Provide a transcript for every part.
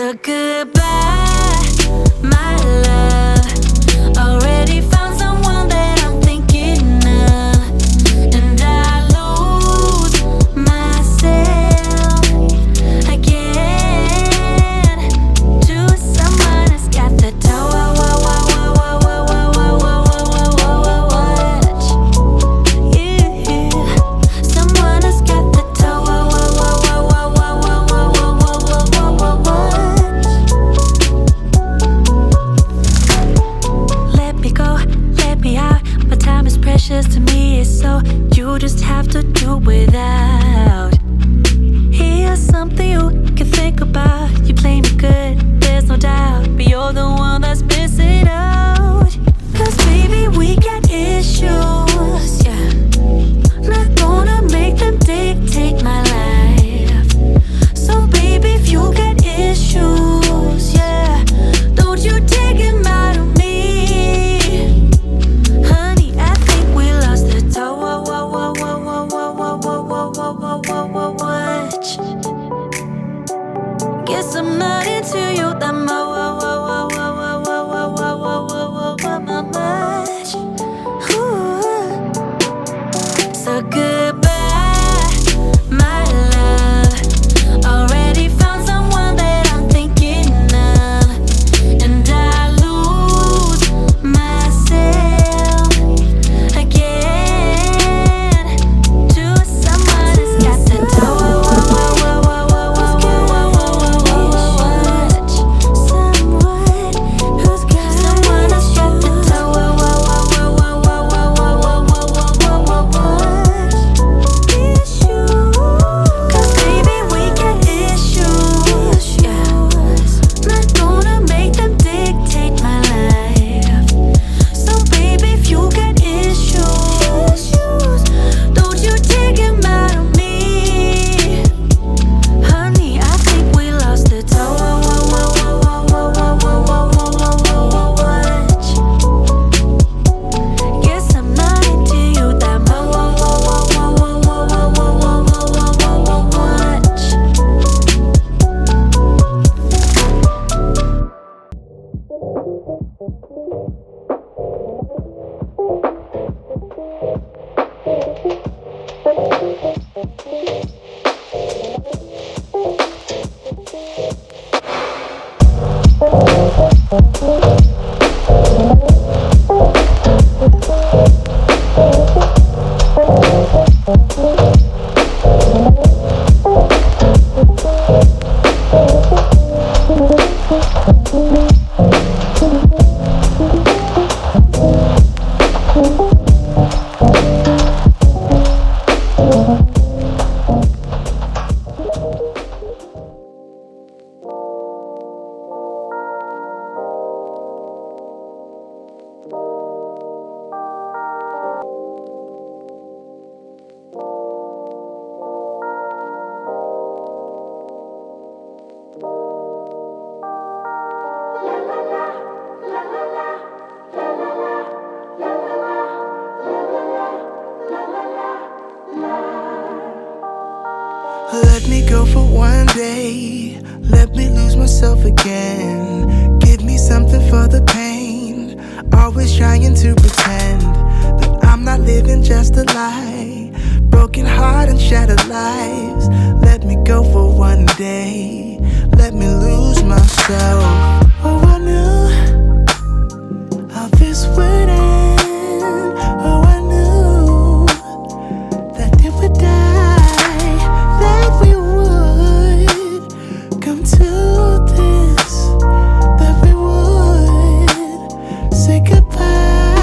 So goodbye, my love. Already found someone that I'm thinking of, and I lose myself again to someone who's got the to me, so you just have to do without. Here's something you can think about. You play me good, there's no doubt, but you're the one that's missing out. Cause baby, we got issues, yeah. Not gonna make them dictate my life. So baby, if you got issues, yeah, don't you take them out of me. Guess I'm not into you that much. Ooh. So goodbye, my love. Already found someone that I'm thinking of, and I lose myself again to someone who's got the Let me go for one day, let me lose myself again. Give me something for the pain, always trying to pretend that I'm not living just a lie. Broken heart and shattered lives. Let me go for one day, let me lose myself. Oh, I knew how this would end. Oh, I knew that it would die, that we would come to this, that we would say goodbye.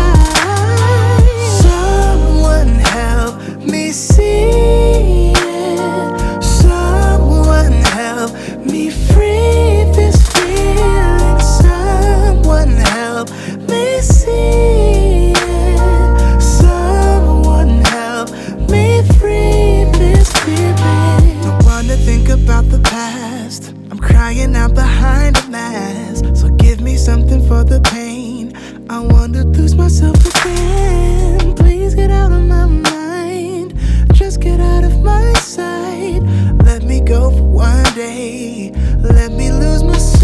Someone help me see it. Someone help me free this feeling. Someone help me see it. Someone help me free this feeling. Don't wanna think about the past, I'm crying out behind a mask. So give me something for the pain, I wanna lose myself again. Please get out of my mind, just get out of my sight. Let me go for one day, let me lose myself.